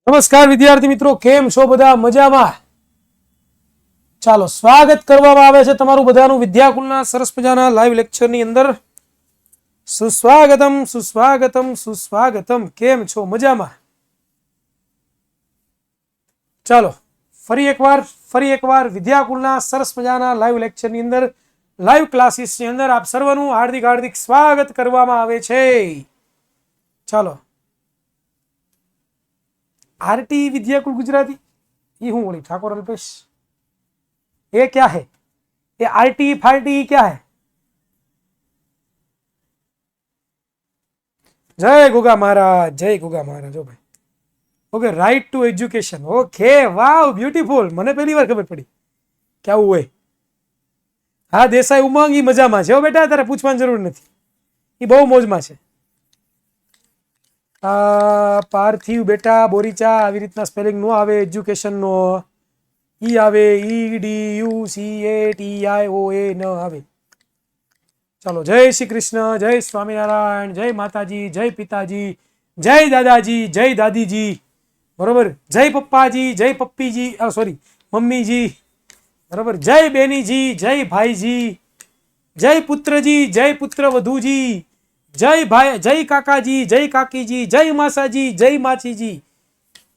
નમસ્કાર વિદ્યાર્થી મિત્રો, કેમ છો બધા? મજામાં? ચાલો, સ્વાગત કરવામાં આવે છે તમારું બધાનું વિદ્યાકુલના સરસ મજાના લાઈવ લેક્ચરની અંદર. સુસ્વાગતમ સુસ્વાગતમ સુસ્વાગતમ. કેમ છો? મજામાં? ચાલો, ફરી એકવાર વિદ્યાકુલના સરસ મજાના લાઈવ લેક્ચરની અંદર, લાઈવ ક્લાસીસની અંદર આપ સર્વનું હાર્દિક હાર્દિક સ્વાગત કરવામાં આવે છે. ચાલો, आरटी विद्याकुल गुजराती ये हूँ बोली ठाकुर अल्पेश, ये क्या है? ये आरटी फारटी क्या है? जय गुगा महाराज, जय गुगा महाराज. ओ भाई, okay, right to education. Okay, wow, beautiful. મને પહેલી વાર ખબર પડી કે આવું હોય. હા દેસાઈ ઉમંગ, ઈ મજામાં છે હો બેટા, તારે પૂછવાની જરૂર નથી, ઈ બહુ મોજમાં છે. પાર્થિવ બેટા, બોરીચા આવી રીતના સ્પેલિંગ નો આવે એજ્યુકેશન નો, ઈ આવે E D U C A T I O N આવે. ચાલો, જય શ્રી કૃષ્ણ, જય સ્વામિનારાયણ, જય માતાજી, જય પિતાજી, જય દાદાજી, જય દાદીજી, બરોબર, જય પપ્પાજી, જય પપ્પીજી, સોરી મમ્મીજી, બરોબર, જય બેનીજી, જય ભાઈજી, જય પુત્રજી, જય પુત્ર વધુજી, જય ભાઈ, જય કાકાજી, જય કાકીજી, જય માસાજી, જય માછીજી,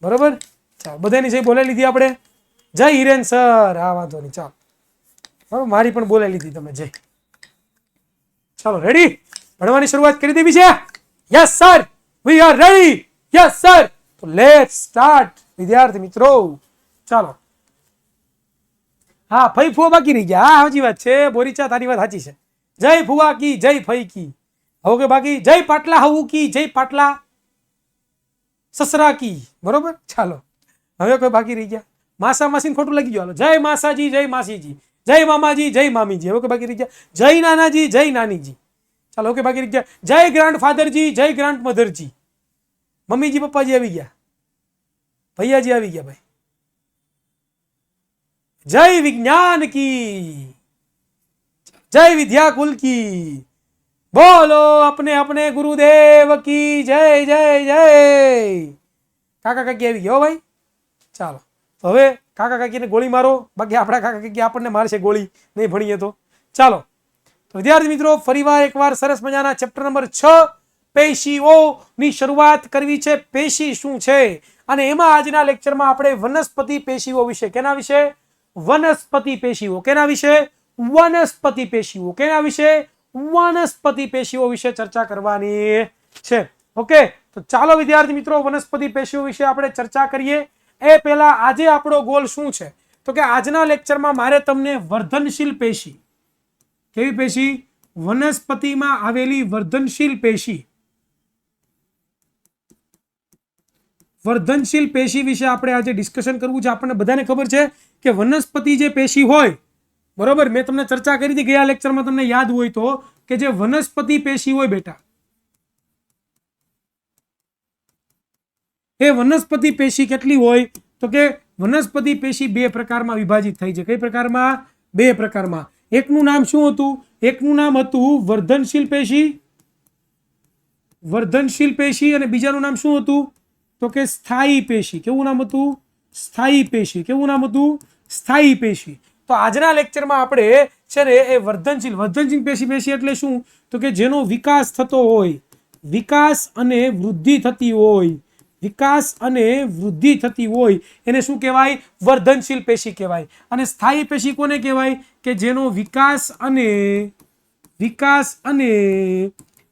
બરોબર. ચાલો, બધાની જય બોલાવી લીધી આપણે. જય હિરેન સર, હા વાંધો નહીં, ચાલો બરોબર, મારી પણ બોલાવી લીધી તમે જય. ચાલો, રેડી? ભણવાની શરૂઆત કરી દેવી છે? Yes sir, we are ready. Yes sir, તો લેટ્સ સ્ટાર્ટ વિદ્યાર્થી મિત્રો. ચાલો, હા ફઈ ફુવા બાકી રહી ગયા. હા સાચી વાત છે બોરીચા, તારી વાત સાચી છે. જય ફુવા કી, જય ફઈ કી. ઓકે, બાકી જય પાટલા હાઉ કી, જય પાટલા સસરા કી, બરોબર. ચાલો, હવે કોઈ બાકી રહી ગયા? માસા માસી ખોટું લાગી ગયું. જય માસાજી, જય માસીજી, જય મામાજી, જય મામીજી. હવે કોઈ બાકી રહી ગયા? જય નાનાજી, જય નાનીજી. ચાલો, ઓકે, બાકી રહી ગયા? જય ગ્રાન્ડ ફાધરજી, જય ગ્રાન્ડ મધરજી. મમ્મીજી પપ્પાજી આવી ગયા, ભૈયાજી આવી ગયા ભાઈ. જય વિજ્ઞાન કી, જય વિદ્યાકુલ કી, બોલો अपने अपने गुरुदेव की जय जय जय. કાકા કાકી આવી ગયા ભાઈ. ચાલો, તો હવે કાકા કાકીને ગોળી મારો, બાકી આપણા કાકા કાકી આપણને મારશે ગોળી નહીં ભણીએ તો. ચાલો, તો વિદ્યાર્થી મિત્રો, ફરીવાર એકવાર સરસ મજાના ચેપ્ટર નંબર 6 પેશીઓની શરૂઆત કરવી છે. પેશી શું છે? અને એમાં આજના લેક્ચરમાં આપણે વનસ્પતિ પેશીઓ વિશે, કેના વિશે? વનસ્પતિ પેશીઓ. કેના વિશે? વનસ્પતિ પેશીઓ. કેના વિશે? વનસ્પતિ પેશીઓ વિશે ચર્ચા કરવાની છે. ઓકે, તો ચાલો વિદ્યાર્થી મિત્રો, વનસ્પતિ પેશીઓ વિશે આપણે ચર્ચા કરીએ. એ પહેલા આજે આપણો ગોલ શું છે? તો કે આજના લેક્ચરમાં મારે તમને વર્ધનશીલ પેશી, કેવી પેશી? વનસ્પતિમાં આવેલી વર્ધનશીલ પેશી, વર્ધનશીલ પેશી વિશે આપણે આજે ડિસ્કશન કરવું છે. આપણને બધાને ખબર છે કે વનસ્પતિ જે પેશી હોય, બરોબર, મેં તમને ચર્ચા કરી હતી ગયા લેક્ચરમાં, તમને યાદ હોય તો, કે જે વનસ્પતિ પેશી હોય બેટા, એ વનસ્પતિ પેશી કેટલી હોય? તો કે વનસ્પતિ પેશી બે પ્રકારમાં વિભાજિત થઈ છે. કઈ પ્રકારમાં? બે પ્રકારમાં. એકનું નામ શું હતું? એકનું નામ હતું વર્ધનશીલ પેશી, વર્ધનશીલ પેશી, અને બીજાનું નામ શું હતું? તો કે સ્થાયી પેશી. કેવું નામ હતું? સ્થાયી પેશી. કેવું નામ હતું? સ્થાયી પેશી. તો આજના લેક્ચરમાં આપણે છે ને એ વર્ધનશીલ પેશી એટલે શું? તો કે જેનો વિકાસ થતો હોય, વિકાસ અને વૃદ્ધિ થતી હોય, વિકાસ અને વૃદ્ધિ થતી હોય, એને શું કહેવાય? વર્ધનશીલ પેશી કહેવાય. અને સ્થાયી પેશી કોને કહેવાય? કે જેનો વિકાસ અને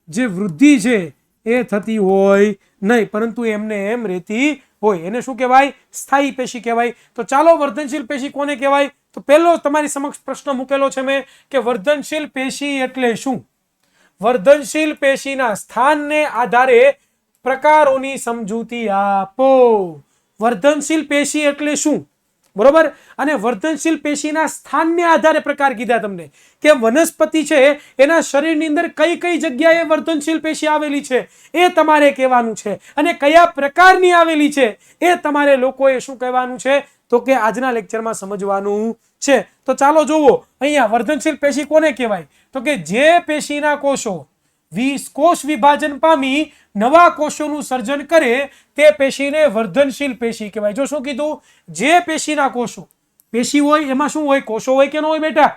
જે વૃદ્ધિ છે એ થતી હોય નહીં, પરંતુ એમને એમ રહેતી હોય, એને શું કહેવાય? સ્થાયી પેશી કહેવાય. તો ચાલો, વર્ધનશીલ પેશી કોને કહેવાય? તો પહેલો તમારી સમક્ષ પ્રશ્ન મૂકેલો છે મેં કે વર્ધનશીલ પેશી એટલે શું? વર્ધનશીલ પેશીના સ્થાનને આધારે પ્રકારોની સમજૂતી આપો. વર્ધનશીલ પેશી એટલે શું? બરોબર. અને વર્ધનશીલ પેશીના સ્થાનને આધારે પ્રકાર કીધા તમને, કે વનસ્પતિ છે એના શરીરની અંદર કઈ કઈ જગ્યાએ વર્ધનશીલ પેશી આવેલી છે એ તમારે કહેવાનું છે, અને કયા પ્રકારની આવેલી છે એ તમારે લોકોએ શું કહેવાનું છે? તો કે આજના લેક્ચરમાં સમજવાનું છે. તો ચાલો જોવો, અહીંયા વર્ધનશીલ પેશી કોને કહેવાય? તો કે જે પેશીના કોષો કોષ વિભાજન પામી નવા કોષોનું સર્જન કરે તે પેશીને વર્ધનશીલ પેશી કહેવાય. જો શું કીધું, જે પેશીના કોષો, પેશી હોય એમાં શું હોય, કોષો હોય કે ન હોય બેટા,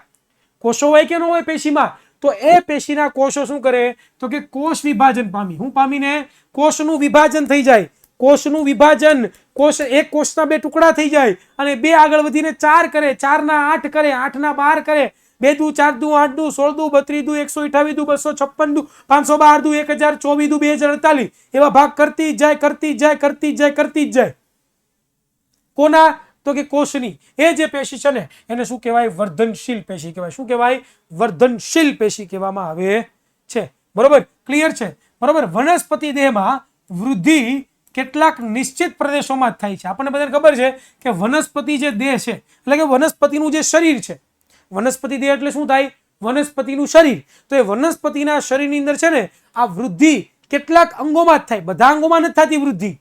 કોષો હોય કે ન હોય પેશીમાં, તો એ પેશીના કોષો શું કરે તો કે કોષ વિભાજન પામી, હું પામીને કોષનું વિભાજન થઈ જાય, કોષનું વિભાજન, કોષ એક કોષના બે ટુકડા થઈ જાય અને બે આગળ વધીને 4 કરે, 4 ના 8 કરે, 8 ના 12 કરે, 2 દુ 4 દુ 8 દુ 16 દુ 32 દુ 128 દુ 256 દુ 512 દુ 1024 દુ 2048 એવા ભાગ કરતી જ જાય, કરતી જ જાય, કરતી જ જાય, કરતી જ જાય. કોના તો કે કોષની. એ જે પેશી છે ને એને શું કહેવાય, વર્ધનશીલ પેશી કહેવાય. શું કહેવાય, વર્ધનશીલ પેશી કહેવામાં આવે છે. બરોબર, ક્લિયર છે. બરોબર, વનસ્પતિ દેહમાં વૃદ્ધિ કેટલાક નિશ્ચિત પ્રદેશોમાં જ થાય છે. આપણને બધાને ખબર છે કે વનસ્પતિ જે દેહ છે એટલે કે વનસ્પતિનું જે શરીર છે, વનસ્પતિ દેહ એટલે શું થાય, વનસ્પતિનું શરીર. તો એ વનસ્પતિના શરીરની અંદર છે ને આ વૃદ્ધિ કેટલાક અંગોમાં જ થાય, બધા અંગોમાં નથી થતી વૃદ્ધિ.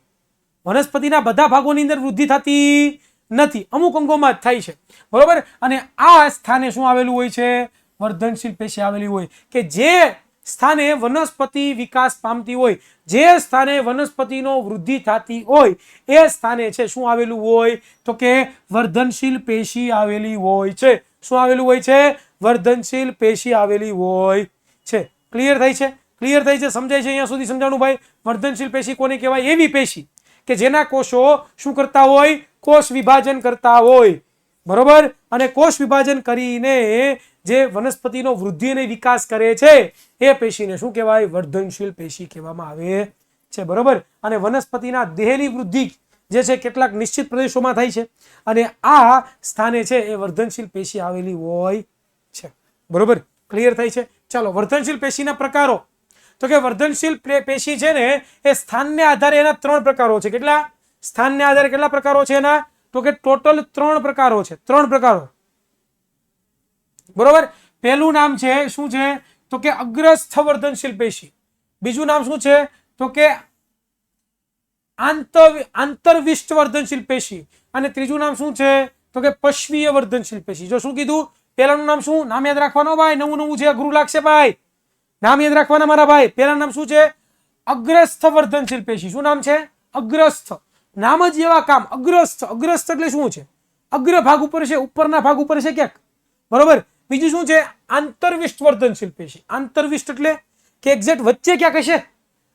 વનસ્પતિના બધા ભાગોની અંદર વૃદ્ધિ થતી નથી, અમુક અંગોમાં જ થાય છે. બરોબર, અને આ સ્થાને શું આવેલું હોય છે, વર્ધનશીલ પેશી આવેલી હોય કે જે સ્થાને વનસ્પતિ વિકાસ પામતી હોય, જે સ્થાને વનસ્પતિનો વૃદ્ધિ થતી હોય એ સ્થાને છે શું આવેલું હોય તો કે વર્ધનશીલ પેશી આવેલી હોય છે. શું આવેલું હોય છે, વર્ધનશીલ પેશી આવેલી હોય છે. ક્લિયર થાય છે, ક્લિયર થાય છે, સમજાય છે અહીંયા સુધી સમજાણું ભાઈ. વર્ધનશીલ પેશી કોને કહેવાય, એવી પેશી કે જેના કોષો શું કરતા હોય, કોષ વિભાજન કરતા હોય. બરોબર, અને કોષ વિભાજન કરીને જે વનસ્પતિનો વૃદ્ધિ અને વિકાસ કરે છે એ પેશીને શું કહેવાય, વર્ધનશીલ પેશી કહેવામાં આવે છે. બરોબર, અને વનસ્પતિના દેહની વૃદ્ધિ જે છે કેટલાક નિશ્ચિત પ્રદેશોમાં થાય છે અને આ સ્થાને છે એ વર્ધનશીલ પેશી આવેલી હોય છે. બરોબર, ક્લિયર થાય છે. ચાલો, વર્ધનશીલ પેશીના પ્રકારો તો કે વર્ધનશીલ પેશી છે ને એ સ્થાનને આધારે એના 3 પ્રકારો છે. કેટલા, સ્થાનને આધારે કેટલા પ્રકારો છે એના તો કે ટોટલ 3 પ્રકારો છે, 3 પ્રકારો. બરોબર, પહેલું નામ છે શું છે તો કે અગ્રસ્થ વર્ધનશીલ પેશી, બીજું નામ શું છે તો કે આંતરવિષ્ટ વર્ધનશીલ પેશી અને ત્રીજું નામ શું છે તો કે પશ્વીય વર્ધનશીલ પેશી. જો શું કીધું, પહેલાનું નામ શું, નામ યાદ રાખવાનો ભાઈ, નવું નવું છે, અઘરું લાગશે ભાઈ, નામ યાદ રાખવાના મારા ભાઈ. પહેલાનું નામ શું છે, અગ્રસ્થ વર્ધનશીલ પેશી. શું નામ છે, અગ્રસ્થ, નામ જ એવા કામ, અગ્રસ્થ. અગ્રસ્થ એટલે શું છે, અગ્ર ભાગ ઉપર છે, ઉપરના ભાગ ઉપર છે ક્યાંક. બરોબર, બીજું શું છે, આંતરવિષ્ટ વર્ધનશીલ પેશી. આંતરવિષ્ટ એટલે કે એક્ઝેક્ટ વચ્ચે ક્યાંક હશે.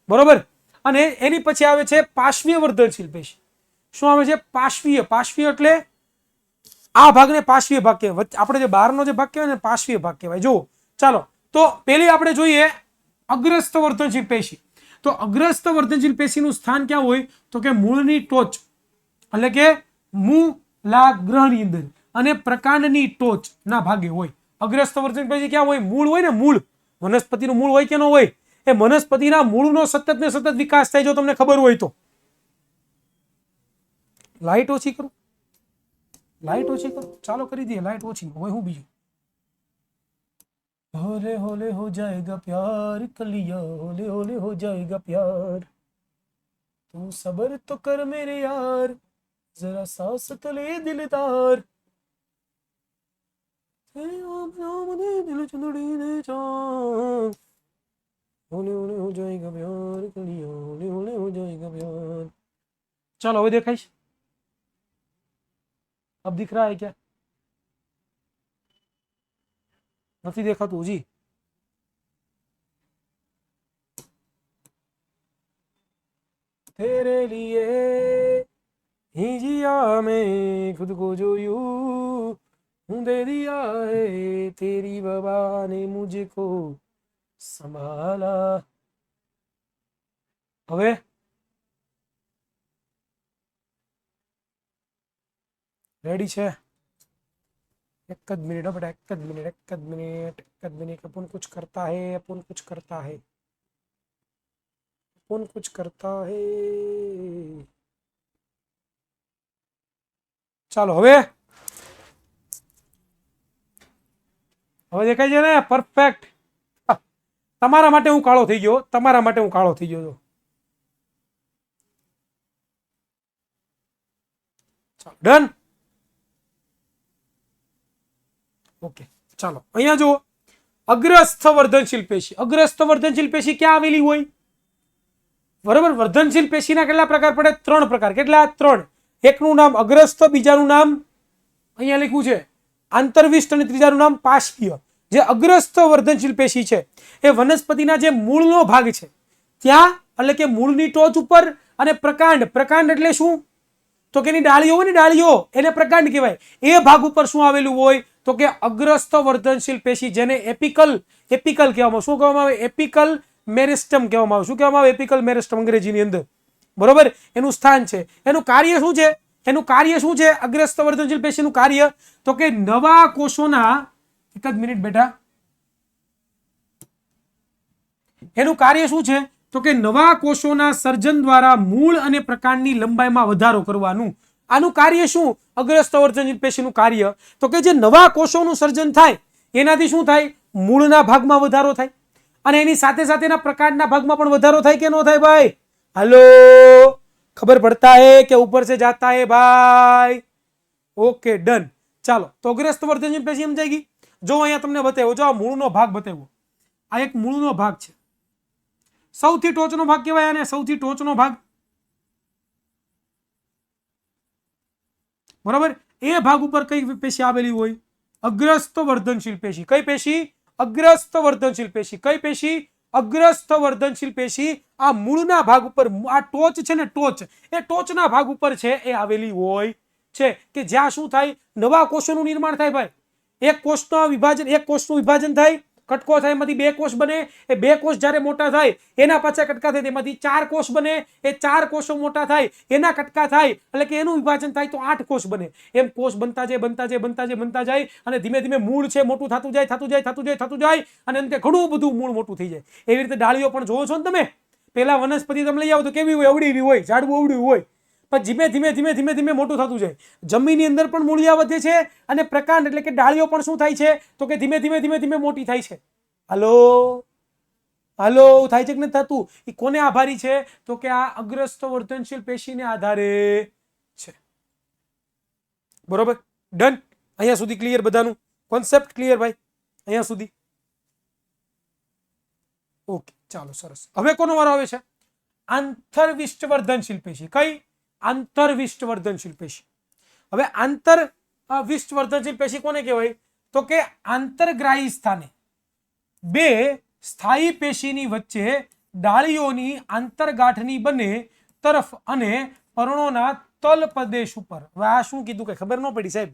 બરોબર, અને એની પછી આવે છે પાર્શ્વીય વર્ધનશીલ પેશી. શું આવે છે, પાર્શ્વીય. પાર્શ્વીય એટલે આ ભાગને પાર્શ્વીય ભાગ કહેવાય, આપણે જે બહારનો જે ભાગ કહેવાય ને પાર્શ્વીય ભાગ કહેવાય. જુઓ, ચાલો તો પહેલી આપણે જોઈએ અગ્રસ્થ વર્ધનશીલ પેશી. તો અગ્રસ્થ વર્ધનશીલ પેશીનું સ્થાન ક્યાં હોય તો કે મૂળની ટોચ એટલે કે મૂલાગ્રની અંદર અને પ્રકાંડની ટોચના ભાગે હોય. અગ્રસ્થ વર્ધનશીલ પેશી ક્યાં હોય, મૂળ હોય ને, મૂળ, વનસ્પતિનું મૂળ હોય કે ન હોય, એ વનસ્પતિના મૂળનો સતત ને સતત વિકાસ થાય. જો તમને ખબર હોય તો લાઈટ ઓછી કરું, લાઈટ ઓછી કરું, ચાલો કરી દઈએ, લાઈટ ઓછી હોય હું બીજું. होले होले हो जाएगा प्यार कलिया, होले होले हो जाएगा प्यार, तू सबर तो कर मेरे यार, जरा सांस तो ले दिलदार, दिल चंदड़ी ने चांद, होले होले हो जाएगा प्यार कलिया, होले होले हो जाएगा प्यार. चलो હવે દેખાય છે, अब दिख रहा है क्या, નથી દેખાતું હજી. तेरे लिए ही जिया मैं खुद को जो यूं हूं दे दिया है, तेरी बाबा ने मुझको संभाला. હવે રેડી છે, एक मिनट बेटा, एक मिनट, एक मिनट, एक मिनट. अपन कुछ करता है, अपन कुछ करता है, अपन कुछ करता है. ચાલો હવે હવે દેખાય છે ને, પરફેક્ટ. તમારા માટે હું કાળો થઈ ગયો, તમારા માટે હું કાળો થઈ ગયો. ચાલો ડન. ઓકે, ચાલો અહીંયા જુઓ, અગ્રસ્થ વર્ધનશીલ પેશી. અગ્રસ્થ વર્ધનશીલ પેશી ક્યાં આવેલી હોય? બરોબર. વર્ધનશીલ પેશીના કેટલા પ્રકાર પડે? 3 પ્રકાર. કેટલા? 3. એકનું નામ અગ્રસ્થ, બીજાનું નામ અહીંયા લખ્યું છે આંતરવિષ્ટ અને ત્રીજાનું નામ પાશવીય. જે અગ્રસ્થ વર્ધનશીલ પેશી છે એ વનસ્પતિના જે મૂળનો ભાગ છે ત્યાં, એટલે કે મૂળની ટોચ ઉપર, અને પ્રકાંડ. પ્રકાંડ એટલે શું? તો કે એની ડાળીઓ હોય ને, ડાળીઓ, એને પ્રકાંડ કહેવાય. એ ભાગ ઉપર શું આવેલું હોય? તો કે અગ્રસ્થ વર્ધનશીલ પેશી, જેને એપિકલ કહેવામાં. શું કહેવામાં આવે? એપિકલ મેરિસ્ટમ કહેવામાં આવે. શું કહેવામાં આવે? એપિકલ મેરિસ્ટમ અંગ્રેજીની અંદર. બરોબર. એનું સ્થાન છે. એનું કાર્ય શું છે? એનું કાર્ય શું છે અગ્રસ્થ વર્ધનશીલ પેશીનું કાર્ય? તો કે નવા કોષોના, એક જ મિનિટ બેટા, એનું કાર્ય શું છે? તો કે નવા કોષોના સર્જન દ્વારા મૂળ અને પ્રકાંડની લંબાઈમાં વધારો કરવાનું. આનું કાર્ય શું? અગ્રસ્થ વર્ધનશીલ પેશીનું કાર્ય તો કે જે નવા કોષોનું સર્જન થાય એનાથી શું થાય? મૂળના ભાગમાં વધારો થાય, અને એની સાથે સાથેના પ્રકાંડના ભાગમાં પણ વધારો થાય કે ન થાય ભાઈ? હાલો, ખબર પડતા હે કે ઉપર से जाता है भाई? Okay, done. ચાલો, તો અગ્રસ્થ વર્ધનશીલ પેશી સમજાઈ ગઈ. જો અહીંયા તમને બતાવ્યો, જો આ મૂળનો ભાગ બતાવ્યો. આ એક મૂળનો ભાગ છે. સૌથી ટોચનો ભાગ કહેવાય આને, સૌથી ટોચનો ભાગ. બરાબર. એ ભાગ ઉપર કઈ પેશી આવેલી હોય? અગ્રસ્થ વર્ધનશીલ પેશી. કઈ પેશી? અગ્રસ્થ વર્ધનશીલ પેશી. કઈ પેશી? અગ્રસ્થ વર્ધનશીલ પેશી. આ મૂળના ભાગ ઉપર, આ ટોચ છે ને, ટોચ, એ ટોચના ભાગ ઉપર છે એ આવેલી હોય છે. કે જ્યાં શું થાય? નવા કોષોનું નિર્માણ થાય ભાઈ. એક કોષનું વિભાજન થાય, કટકો થાય, એમાંથી 2 કોષ બને. એ 2 કોષ જ્યારે મોટા થાય એના પાછા કટકા થાય, તેમાંથી 4 કોષ બને. એ 4 કોષો મોટા થાય, એના કટકા થાય, એટલે કે એનું વિભાજન થાય તો 8 કોષ બને. એમ કોષ બનતા જાય, અને ધીમે ધીમે મૂળ છે મોટું થતું જાય, અને અંતે ઘણું બધું મૂળ મોટું થઈ જાય. એવી રીતે ડાળીઓ પણ જોવો છો ને તમે. પેલા વનસ્પતિ તમે લઈ આવો તો કેવી હોય? અવળી હોય, ઝાડવું અવળું હોય. પણ ધીમે ધીમે મોટું થતું જાય. જમીનની અંદર પણ મૂળિયા વધે છે, અને પ્રકાંડ એટલે કે ડાળીઓ પણ શું થાય છે? તો કે ધીમે ધીમે મોટી થાય છે. હાલો, થાય છે કે નથી થતું? એ કોને આભારી છે? તો કે આ અગ્રસ્થ વર્ધનશીલ પેશીને આધારે છે. બરોબર, ડન. અહીંયા સુધી ક્લિયર બધાનું? કોન્સેપ્ટ ક્લિયર ભાઈ અહીંયા સુધી? ઓકે, ચાલો, સરસ. હવે કોનો વારો આવે છે? આંતરવિષ્ટ વર્ધનશીલ પેશી. કઈ? આંતરવિષ્ટ વર્ધનશીલ પેશી. હવે આંતરવિષ્ટ વર્ધનશીલ પેશી કોને કહેવાય? તો કે આંતરગ્રાહી સ્થાને 2 સ્થાયી પેશીની વચ્ચે ડાળીઓની આંતરગાંઠની બંને તરફ અને પર્ણોના તલ પ્રદેશ ઉપર. હવે આ શું કીધું કે ખબર ન પડી સાહેબ?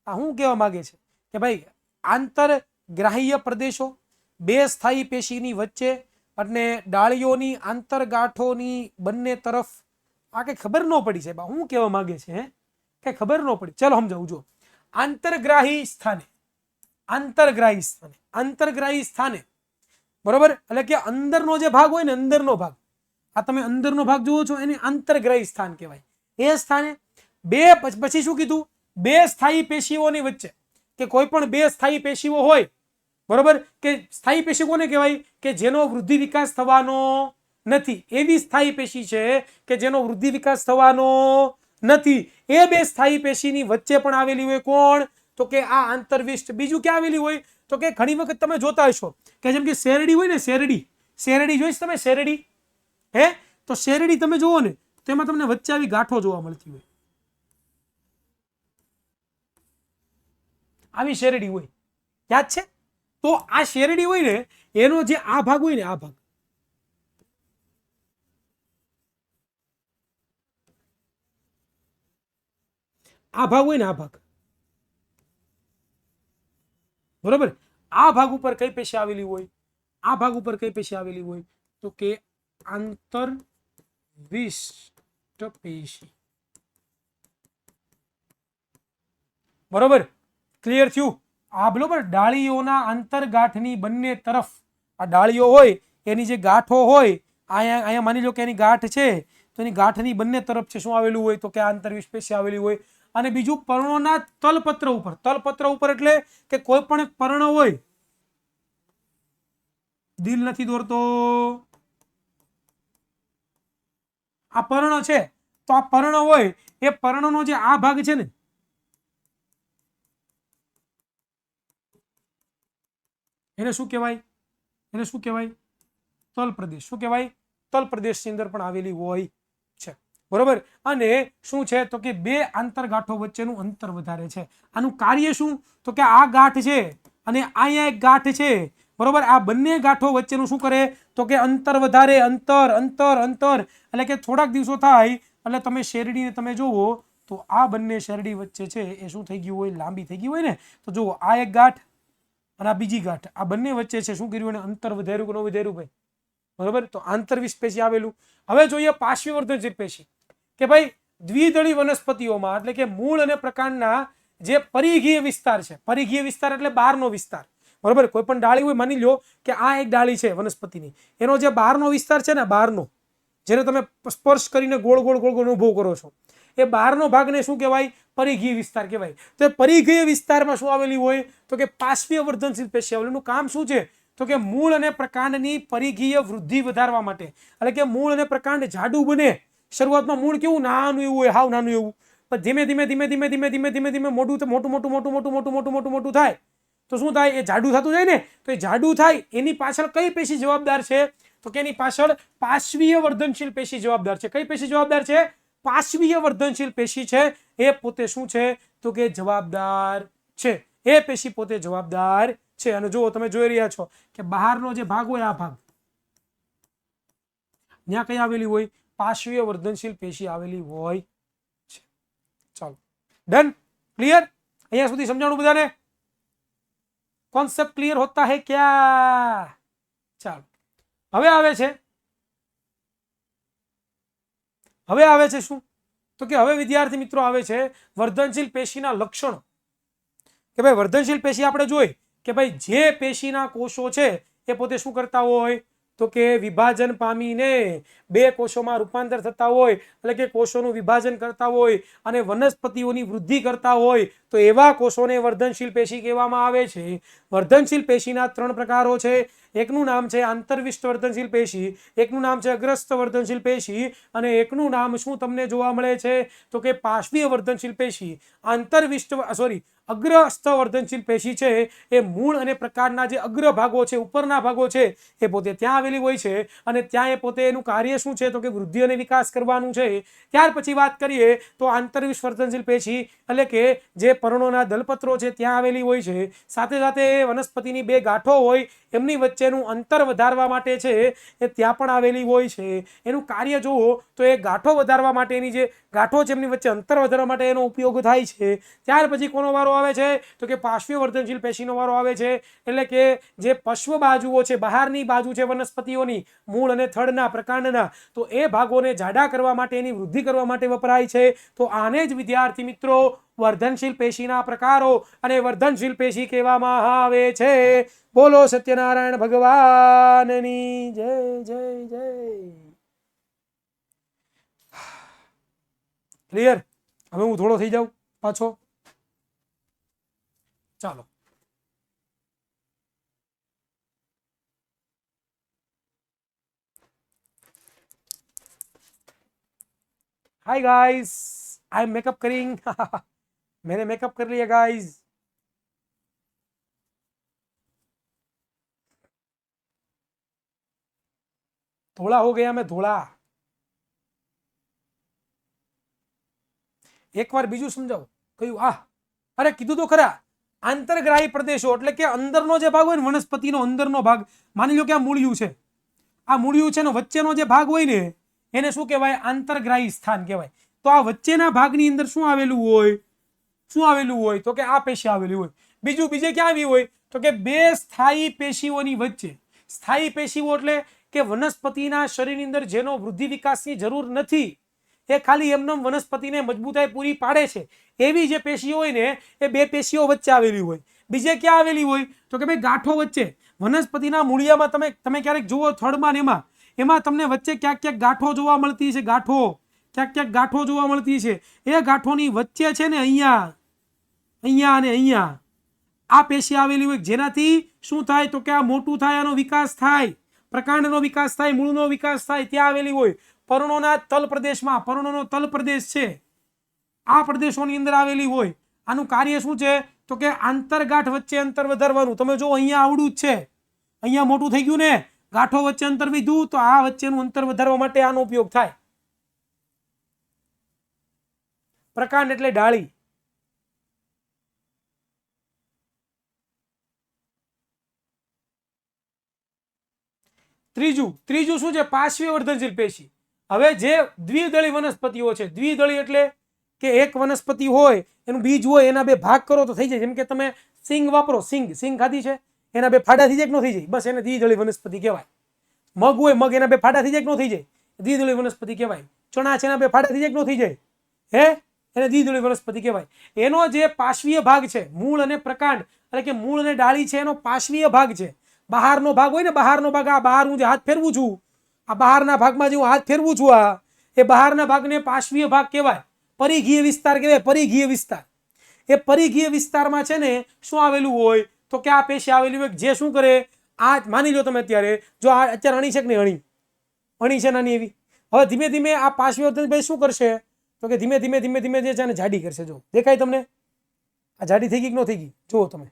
આ શું કહેવા માંગે છે કે ભાઈ આંતરગ્રાહ્ય પ્રદેશો, 2 સ્થાયી પેશીની વચ્ચે અને ડાળીઓની આંતરગાંઠોની બંને તરફ. આ કઈ ખબર ન પડી સાહેબ, આ શું કહેવા માંગે છે? કઈ ખબર ન પડી. ચલો સમજાવું. જો આંતરગ્રાહી સ્થાને, બરોબર, એટલે કે અંદરનો જે ભાગ હોય ને, અંદરનો ભાગ, આ તમે અંદરનો ભાગ જુઓ છો, એને આંતરગ્રાહી સ્થાન કહેવાય. એ સ્થાને પછી શું કીધું? 2 સ્થાયી પેશીઓની વચ્ચે, કે કોઈ પણ 2 સ્થાયી પેશીઓ હોય, બરોબર, કે સ્થાયી પેશી કોને કહેવાય? કે જેનો વૃદ્ધિ વિકાસ થવાનો નથી. એવી સ્થાયી પેશી છે કે જેનો વૃદ્ધિ વિકાસ થવાનો નથી. એ 2 સ્થાયી પેશીની વચ્ચે પણ આવેલી હોય. કોણ? તો કે આ આંતરવિષ્ટ. બીજું ક્યાં આવેલી હોય? તો કે ઘણી વખત તમે જોતા હશો કે જેમ કે શેરડી હોય ને, શેરડી જોઈશ તમે? શેરડી, હે? તો શેરડી તમે જુઓ ને, તો એમાં તમને વચ્ચે આવી ગાંઠો જોવા મળતી હોય. આવી શેરડી હોય, યાદ છે? તો આ શેરડી હોય ને, એનો જે આ ભાગ હોય ને, આ ભાગ હોય ને, આ ભાગ, બરોબર, આ ભાગ ઉપર કઈ પેશી આવેલી હોય? આ ભાગ ઉપર કઈ પેશી આવેલી હોય? તો કે આંતરવિષ્ટ પેશી. બરોબર, ક્લિયર થયું? આ બરોબર. ડાળીઓના આંતરગાંઠની બંને તરફ, આ ડાળીઓ હોય એની જે ગાંઠો હોય, અહીંયા માની લો કે એની ગાંઠ છે, તો એની ગાંઠની બંને તરફ છે શું આવેલું હોય? તો કે આંતરવિષ્ટ પેશી આવેલી હોય. અને બીજું પર્ણોના તલપત્ર ઉપર એટલે કે કોઈ પણ પર્ણ હોય, દિલ નથી દોરતો, આ પર્ણ છે, તો આ પર્ણ હોય, એ પર્ણનો જે આ ભાગ છે ને, એને શું કહેવાય? એને શું કહેવાય? તલ પ્રદેશ. શું કહેવાય? તલ પ્રદેશની અંદર પણ આવેલી હોય છે, બરોબર. અને શું છે તો કે બે આંતરગાંઠો વચ્ચેનું અંતર વધારે છે. આનું કાર્ય શું? તો કે આ ગાંઠ છે અને અહીંયા એક ગાંઠ છે, બરોબર. આ બંને ગાંઠો વચ્ચેનું શું કરે તો કે અંતર વધારે. અંતર અંતર અંતર એટલે કે થોડાક દિવસો થાય એટલે તમે શેરડીને તમે જુઓ તો આ બંને શેરડી વચ્ચે છે એ શું થઈ ગયું હોય? લાંબી થઈ ગઈ હોય ને. તો જુઓ આ એક ગાંઠ અને આ બીજી ગાંઠ, આ બંને વચ્ચે છે શું કર્યું? અને અંતર વધાર્યું કે ન વધાર્યું ભાઈ? બરોબર. તો આંતરવિષ પેશી આવેલું. હવે જોઈએ પાર્શ્વવર્ધનશીલ પેશી, કે ભાઈ દ્વિદળી વનસ્પતિઓમાં એટલે કે મૂળ અને પ્રકાંડના જે પરિઘીય વિસ્તાર છે, પરિઘીય વિસ્તાર એટલે બહારનો વિસ્તાર, બરોબર. કોઈ પણ ડાળી હોય, માની લો કે આ એક ડાળી છે વનસ્પતિની, એનો જે બહારનો વિસ્તાર છે ને, બહારનો જેને તમે સ્પર્શ કરીને ગોળ ગોળ ગોળ ગોળ ઉભો કરો છો, એ બહારનો ભાગને શું કહેવાય? પરિઘીય વિસ્તાર કહેવાય. તો પરિઘીય વિસ્તારમાં શું આવેલી હોય તો કે પાર્શ્વીય વર્ધનશીલ પેશી આવેલી. એનું કામ શું છે તો કે મૂળ અને પ્રકાંડની પરિઘીય વૃદ્ધિ વધારવા માટે, એટલે કે મૂળ અને પ્રકાંડ જાડું બને. શરૂઆતમાં મૂળ કેવું નાનું એવું હોય, હાવ નાનું એવું, પણ ધીમે ધીમે ધીમે ધીમે ધીમે ધીમે ધીમે ધીમે મોટું મોટું મોટું મોટું મોટું મોટું મોટું મોટું મોટું થાય તો શું થાય? એ જાડું થતું જાય ને. તો એ જાડું થાય એની પાછળ કઈ પેશી જવાબદાર છે તો કે એની પાછળ પાર્શ્વીય વર્ધનશીલ પેશી જવાબદાર છે. કઈ પેશી જવાબદાર છે? પાર્શ્વીય વર્ધનશીલ પેશી છે એ પોતે શું છે તો કે જવાબદાર છે. એ પેશી પોતે જવાબદાર છે. અને જુઓ, તમે જોઈ રહ્યા છો કે બહારનો જે ભાગ હોય, આ ભાગ ત્યાં કઈ આવેલી હોય? પાર્શ્વીય વર્ધનશીલ પેશી આવેલી હોય છે. ચાલો, ડન, ક્લિયર? અહીંયા સુધી સમજાણું બધાને? કોન્સેપ્ટ ક્લિયર હોતા હે ક્યા? ચાલો, હવે આવે છે શું તો કે હવે વિદ્યાર્થી મિત્રો આવે છે વર્ધનશીલ પેશીના લક્ષણો. કે ભાઈ વર્ધનશીલ પેશી આપણે જોઈ કે ભાઈ જે પેશીના કોષો છે એ પોતે શું કરતા હોય તો કે વિભાજન પામીને બે કોષોમાં રૂપાંતર થતા હોય, એટલે કે કોષોનું વિભાજન કરતા હોય અને વનસ્પતિઓની વૃદ્ધિ કરતા હોય, તો એવા કોષોને વર્ધનશીલ પેશી કહેવામાં આવે છે. વર્ધનશીલ પેશીના 3 પ્રકારો છે. એકનું નામ છે આંતરવિષ્ટ વર્ધનશીલ પેશી, એકનું નામ છે અગ્રસ્ત વર્ધનશીલ પેશી અને એકનું નામ શું તમને જોવા મળે છે તો કે પાર્શ્વીય વર્ધનશીલ પેશી. અગ્રસ્ત વર્ધનશીલ પેશી છે એ મૂળ અને પ્રકારના જે અગ્ર ભાગો છે, ઉપરના ભાગો છે, એ પોતે ત્યાં આવેલી હોય છે અને ત્યાં એ પોતે એનું કાર્ય શું છે તો કે વૃદ્ધિ અને વિકાસ કરવાનું છે. ત્યાર પછી વાત કરીએ તો આંતરવિષ વર્ધનશીલ પેશી એટલે કે જે પર્ણોના દલપત્રો છે ત્યાં આવેલી હોય છે. સાથે સાથે વનસ્પતિની બે ગાંઠો હોય એમની વચ્ચેનું અંતર વધારવા માટે છે એ ત્યાં પણ આવેલી હોય છે. એનું કાર્ય જુઓ તો એ ગાંઠો વધારવા માટેની જે ગાંઠો છે એમની વચ્ચે અંતર વધારવા માટે એનો ઉપયોગ થાય છે. ત્યાર પછી કોનો વારો આવે છે તો કે પાર્શ્વીય વર્ધનશીલ પેશીનો વારો આવે છે. એટલે કે જે પશ્વ બાજુઓ છે, બહારની બાજુ છે વનસ્પતિઓની, મૂળ અને થડના પ્રકાંડના, તો એ ભાગોને જાડા કરવા માટે, એની વૃદ્ધિ કરવા માટે વપરાય છે. તો આને જ વિદ્યાર્થી મિત્રો વર્ધનશીલ પેશીના પ્રકારો અને વર્ધનશીલ પેશી કહેવામાં આવે છે. બોલો સત્યનારાયણ ભગવાનની જય જય જય. ક્લિયર? હવે હું થોડો થઈ જાઉં પાછો. ચાલો, hi guys, I am makeup करिंग. मैंने मेकअप कर लिया गाइस. धोला हो गया मैं, धोला. एक बार बीजू समझाओ कયું? अरे कीधું તો ખરા. આંતરગ્રાહી પ્રદેશો એટલે કે અંદરનો જે ભાગ હોય ને, વનસ્પતિનો અંદરનો ભાગ, માની લો કે આ મૂળિયું છે, આ મૂળિયું છે ને વચ્ચેનો જે ભાગ હોય ને એને શું કહેવાય? આંતરગ્રાહી સ્થાન કહેવાય. તો આ વચ્ચેના ભાગની અંદર શું આવેલું હોય તો કે આ પેશી આવેલી હોય. બીજે ક્યાં આવી હોય તો કે બે સ્થાયી પેશીઓની વચ્ચે. સ્થાયી પેશીઓ એટલે કે વનસ્પતિના શરીરની અંદર જેનો વૃદ્ધિ વિકાસની જરૂર નથી, એ ખાલી એમનેમ વનસ્પતિને મજબૂતાઈ પૂરી પાડે છે, એવી જે પેશીઓ હોય ને એ બે પેશીઓ વચ્ચે આવેલી હોય. બીજે ક્યાં આવેલી હોય તો કે ભાઈ ગાંઠો વચ્ચે. વનસ્પતિના મૂળિયામાં તમે ક્યારેક જુઓ થડમાં ને એમાં તમને વચ્ચે ક્યાંક ગાંઠો જોવા મળતી છે. ક્યાંક ગાંઠો જોવા મળતી છે. એ ગાંઠોની વચ્ચે છે ને અહીંયા અને અહીંયા આ પેશી આવેલી હોય, જેનાથી શું થાય તો કે આ મોટું થાય, આનો વિકાસ થાય, પ્રકાંડનો વિકાસ થાય, મૂળનો વિકાસ થાય, ત્યાં આવેલી હોય. પર્ણોના તલ પ્રદેશમાં, પર્ણોનો તલ પ્રદેશ છે, આ પ્રદેશોની અંદર આવેલી હોય. આનું કાર્ય શું છે તો કે આંતરગાંઠ વચ્ચે અંતર વધારવાનું. તમે જો અહીંયા આવડું જ છે, અહીંયા મોટું થઈ ગયું ને, ગાંઠો વચ્ચે અંતર વધ્યું તો આ વચ્ચેનું અંતર વધારવા માટે આનો ઉપયોગ થાય. પ્રકાંડ એટલે ડાળી. ત્રીજું શું છે? પાર્શ્વીય વર્ધનશીલ પેશી. હવે જે દ્વિદળી વનસ્પતિઓ છે, દ્વિદળી એટલે કે એક વનસ્પતિ હોય એનું બીજ હોય એના બે ભાગ કરો તો થઈ જાય. જેમ કે તમે સિંગ વાપરો, સિંગ ખાધી છે, એના બે ફાડા થઈ જાય કે ન થઈ જાય? બસ એને દ્વિદળી વનસ્પતિ કહેવાય. મગ હોય, મગ એના બે ફાડા થઈ જાય કે ન થઈ જાય? દ્વિદળી વનસ્પતિ કહેવાય. ચણા છે એના બે ફાડા થઈ જાય કે ન થઈ જાય? હે, એને દ્વિદળી વનસ્પતિ કહેવાય. એનો જે પાર્શ્વીય ભાગ છે, મૂળ અને પ્રકાંડ એટલે કે મૂળ અને ડાળી છે, એનો પાર્શ્વીય ભાગ છે. બહારનો ભાગ હોય ને, બહારનો ભાગ, આ બહાર હું જે હાથ ફેરવું છું, આ બહારના ભાગમાં જે હું હાથ ફેરવું છું, આ એ બહારના ભાગને પાર્શ્વીય ભાગ કહેવાય. પરિઘીય વિસ્તાર કહેવાય. પરિઘીય વિસ્તાર. એ પરિઘીય વિસ્તારમાં છે ને શું આવેલું હોય તો કે આ પેશી આવેલી હોય જે શું કરે, આ માની લો તમે અત્યારે જો આ અત્યારે અણી છે કે નહીં, અણી છે નાની એવી. હવે ધીમે ધીમે આ પાર્શ્વીય વર્ધનશીલ શું કરશે તો કે ધીમે ધીમે ધીમે ધીમે જે છે ને જાડી કરશે. જો દેખાય તમને આ જાડી થઈ ગઈ કે ન થઈ ગઈ? જુઓ તમે,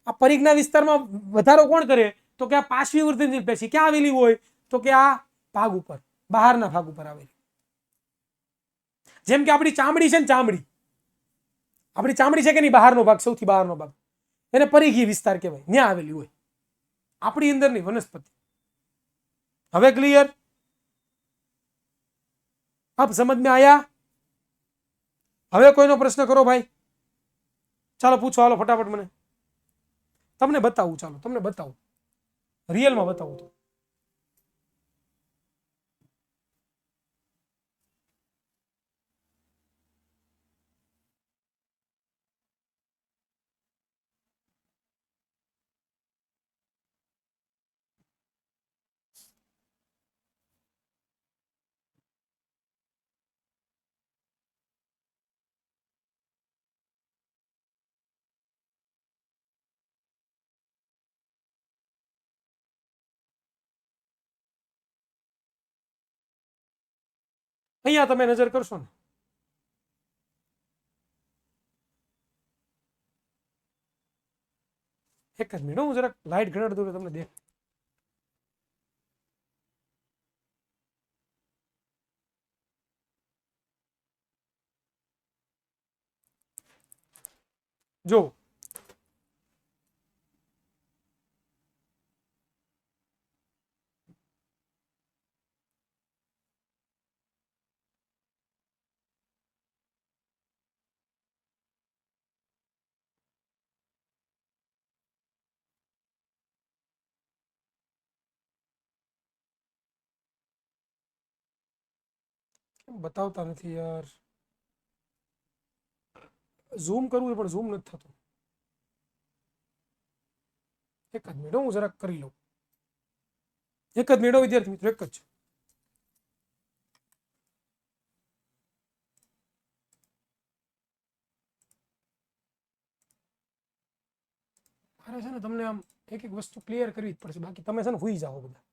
આ પરિઘના વિસ્તારમાં વધારો કોણ કરે તો કે આ પાર્શ્વીય વર્ધનશીલ પેશી. ક્યાં આવેલી હોય તો કે આ ભાગ ઉપર, બહારના ભાગ ઉપર આવેલી. જેમ કે આપણી ચામડી છે ને, આપણી ચામડી છે કે નહીં, બહારનો ભાગ, સૌથી બહારનો ભાગ, એને પરિઘીય વિસ્તાર કહેવાય. ત્યાં આવેલી હોય આપણી અંદરની વનસ્પતિ. હવે ક્લિયર? अब समझ में आया? હવે કોઈનો પ્રશ્ન કરો ભાઈ? ચાલો પૂછો, હાલો ફટાફટ મને. તમને બતાવું, ચાલો તમને બતાવું, રિયલમાં બતાવું. તો અહીંયા તમે નજર કરશો ને, એક જ મિનિટ, હું જરાક લાઈટ ઘટાડી દઉં તમને દેખ. જો બતાવતા નથી યાર. ઝૂમ કરવું છે પણ ઝૂમ નથી થતું. એક જ મિનિટ, હું જરાક કરી લઉં. એક જ મિનિટ વિદ્યાર્થી મિત્રો, એક જ. મારે છે ને તમને આમ એક એક વસ્તુ ક્લિયર કરવી જ પડશે, બાકી તમે છે ને ભૂલી જાઓ બધા.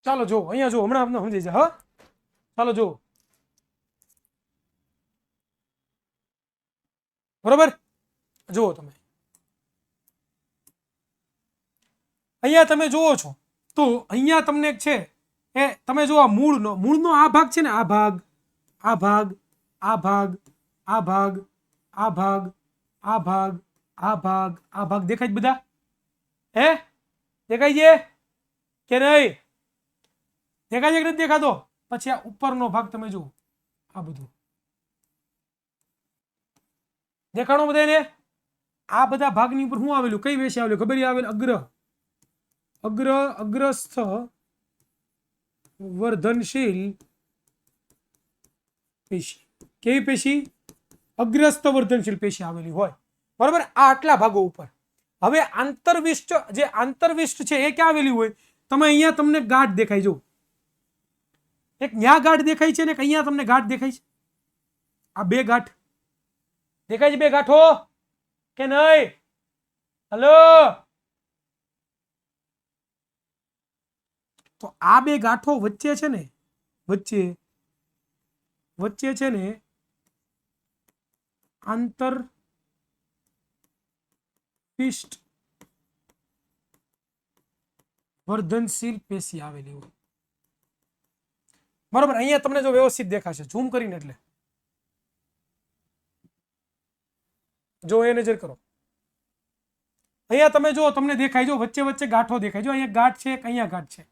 ચાલો જો અહીંયા જો, હમણાં તમને સમજી જાય. હા ચાલો જો, બરોબર. જુઓ તમે અહીંયા તમે જુઓ છો તો અહીંયા તમને એક છે એ તમે જો આ મૂળનો આ ભાગ છે ને, આ ભાગ, આ ભાગ, આ ભાગ, આ ભાગ, આ ભાગ, આ ભાગ, આ ભાગ, આ ભાગ દેખાય બધા? હે દેખાય છે કે નહીં? દેખાય છે કે નથી દેખાતો? પછી આ ઉપરનો ભાગ તમે જુઓ, આ બધું દેખાણો બધાને? આ બધા ભાગની ઉપર શું આવેલું? કઈ પેશી આવેલું ખબર? આવેલું અગ્રસ્થ વર્ધનશીલ પેશી. કેવી પેશી? અગ્રસ્થ વર્ધનશીલ પેશી આવેલી હોય. બરોબર. આ આટલા ભાગો ઉપર. હવે આંતરવિષ્ટ, જે આંતરવિષ્ટ છે એ ક્યાં આવેલી હોય? તમે અહીંયા તમને ગાંઠ દેખાય, જો એક ન્યા ગાંઠ દેખાય છે ને એક અહીંયા તમને ગાંઠ દેખાય છે. આ બે ગાંઠ દેખાય છે, બે ગાંઠો કે નહીં? હલો, તો આ બે ગાંઠો વચ્ચે છે ને, વચ્ચે છે ને આંતરપિષ્ટ વર્ધનશીલ પેશી આવેલી હોય. બરોબર. અહીંયા તમને જો વ્યવસ્થિત દેખાશે ઝૂમ કરીને, એટલે જો એ નજર કરો. અહીંયા તમે જો તમને દેખાય, જો વચ્ચે વચ્ચે ગાંઠો દેખાય, જો અહીંયા ગાંઠ છે, અહીંયા ગાંઠ છે.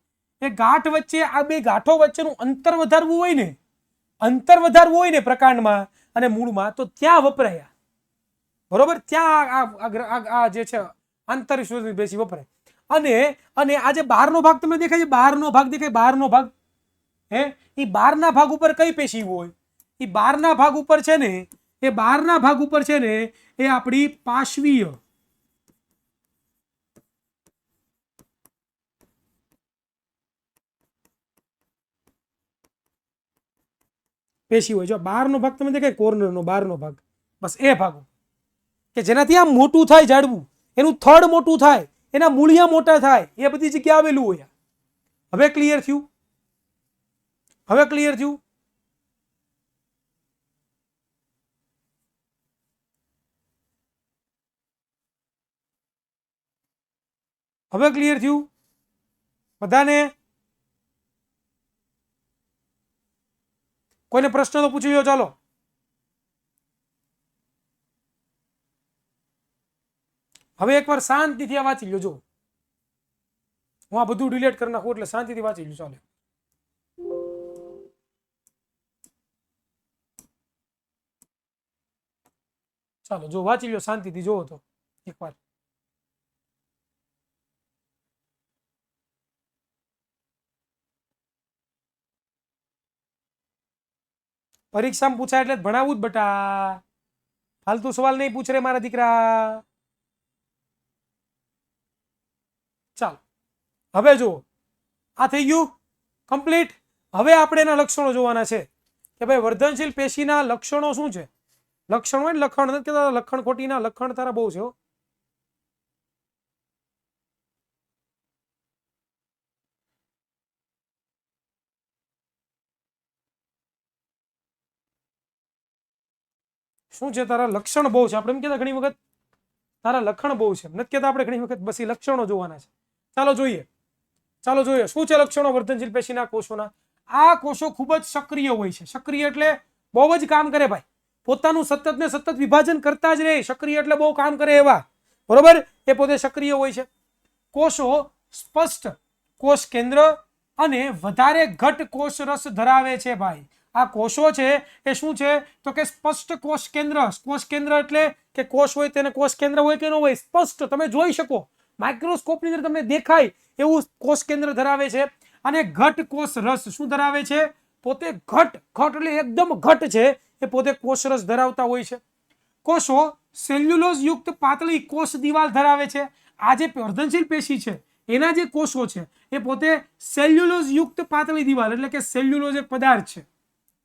એ ગાંઠ વચ્ચે આ બે ગાંઠો વચ્ચેનું અંતર વધારવું હોય ને પ્રકાંડમાં અને મૂળમાં, તો ત્યાં વપરાય. બરોબર. ત્યાં આ જે છે આંતરવિષ્ટ પેશી વપરાય. અને આ જે બહારનો ભાગ તમને દેખાય છે, બહારનો ભાગ દેખાય, બહારનો ભાગ, હે, એ બહારના ભાગ ઉપર કઈ પેશી હોય? એ બહારના ભાગ ઉપર છે ને, એ બહારના ભાગ ઉપર છે ને એ આપણી પાર્શ્વીય પેશી હોય. જો બહારનો ભાગ તમે દેખાય, કોર્નરનો બહારનો ભાગ, બસ એ ભાગ કે જેનાથી આમ મોટું થાય ઝાડવું, એનું થડ મોટું થાય, એના મૂળિયા મોટા થાય, એ બધી જગ્યાએ આવેલું હોય. હવે ક્લિયર થયું? હવે ક્લિયર થયું? હવે ક્લિયર થયું બધાને? કોઈને પ્રશ્ન તો પૂછી લો. ચાલો, હવે એકવાર શાંતિથી આ વાંચી લો. જો હું આ બધું ડિલીટ કરી નાખું એટલે શાંતિથી વાંચી લો. ચાલો, ચાલો જો વાંચી લો શાંતિથી. જોવો તો એકવાર. પરીક્ષામાં પૂછાય એટલે ભણાવવું જ બટા. ફાલતુ સવાલ નહીં પૂછ રે મારા દીકરા. ચાલો હવે જુઓ, આ થઈ ગયું કમ્પ્લીટ. હવે આપણે એના લક્ષણો જોવાના છે કે ભાઈ વર્ધનશીલ પેશીના લક્ષણો શું છે. લક્ષણ હોય ને, લખણ નથી કહેતા, લખણ ખોટીના લખણ તારા બહુ છે. શું છે તારા લક્ષણ બહુ છે. આપણે એમ કહેતા ઘણી વખત તારા લખણ બહુ છે, નથી કહેતા આપણે ઘણી વખત. બસ એ લક્ષણો જોવાના છે. ચાલો જોઈએ શું છે લક્ષણો વર્ધનશીલ પેશીના કોષોના. આ કોષો ખૂબ જ સક્રિય હોય છે. સક્રિય એટલે બહુ જ કામ કરે ભાઈ. પોતાનું સતત ને સતત વિભાજન કરતા જ રહે. સક્રિય એટલે બહુ કામ કરે એવા. બરોબર. એ પોતે સક્રિય હોય છે. કોષો સ્પષ્ટ કોષ કેન્દ્ર અને વધારે ઘટ કોષ રસ ધરાવે છે ભાઈ. આ કોષો છે એ શું છે તો કે સ્પષ્ટ કોષ કેન્દ્ર. કોષ કેન્દ્ર એટલે કે કોષ હોય તેને કોષ કેન્દ્ર હોય કે ન હોય, સ્પષ્ટ તમે જોઈ શકો, માઇક્રોસ્કોપની અંદર તમને દેખાય એવું કોષ કેન્દ્ર ધરાવે છે. અને ઘટ કોષ રસ શું ધરાવે છે? પોતે ઘટ એટલે એકદમ ઘટ છે, એ પોતે કોષ રસ ધરાવતા હોય છે. કોષો સેલ્યુલોઝ યુક્ત પાતળી કોષ દિવાલ ધરાવે છે. આ જે વર્ધનશીલ પેશી છે એના જે કોષો છે એ પોતે સેલ્યુલોઝ યુક્ત પાતળી દિવાલ, એટલે કે સેલ્યુલોઝ એક પદાર્થ છે.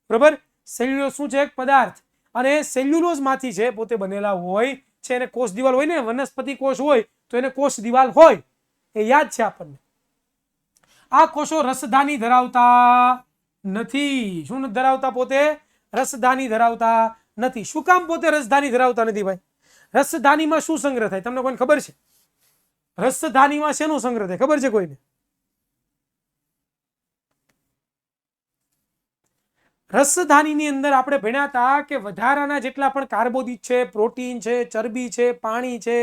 બરોબર. સેલ્યુલોઝ શું છે? એક પદાર્થ. અને સેલ્યુલોઝ માંથી છે પોતે બનેલા હોય છે. એને કોષ દિવાલ હોય ને, વનસ્પતિ કોષ હોય તો એને કોષ દિવાલ હોય, એ યાદ છે આપણને. આ કોષો રસધાની ધરાવતા નથી. શું ધરાવતા? પોતે રસધાની ધરાવતા નથી. શું કામ પોતે રસધાની ધરાવતા નથી ભાઈ? રસધાનીમાં શું સંગ્રહ થાય તમને કોઈને ખબર છે? રસધાનીમાં શેનો સંગ્રહ થાય ખબર છે કોઈને? રસધાનીની અંદર આપણે ભણ્યા હતા કે વધારાના જેટલા પણ કાર્બોદિત છે, પ્રોટીન છે, ચરબી છે, પાણી છે,